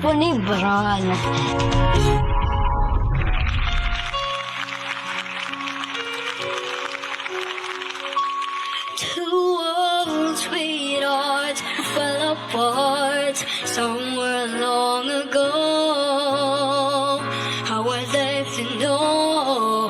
po ni Bran. Two old sweethearts fell apart somewhere long ago. How were they to know?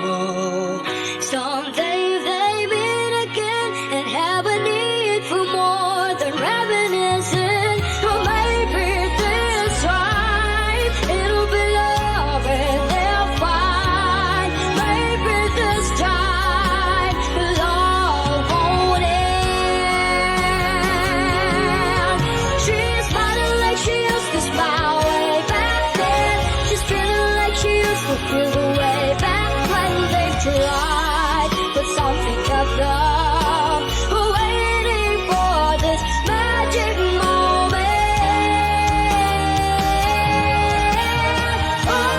Someday they meet again and have a need for more than reminiscing. Or maybe this time it'll be love and they'll find. Maybe this time love won't end. She's smiling like she used to smile way back then. She's feeling like she used to feel the way back when they tried. But something kept them waiting for this magic moment. Oh,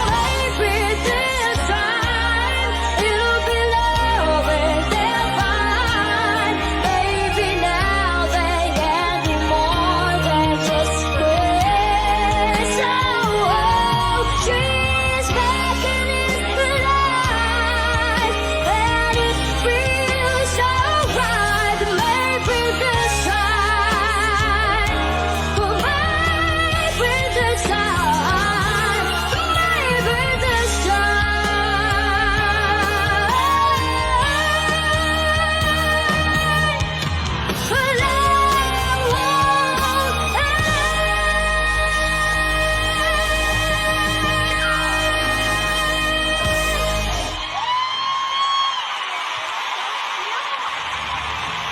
maybe this time it'll be love and they'll find. Maybe now they can't be more than just friends. Oh, she's back in his life, and it feels so right. Maybe this time, maybe this time, maybe this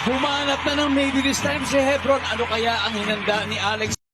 Humanap na ng maybe this time si Hebron. Ano kaya ang hinanda ni Alex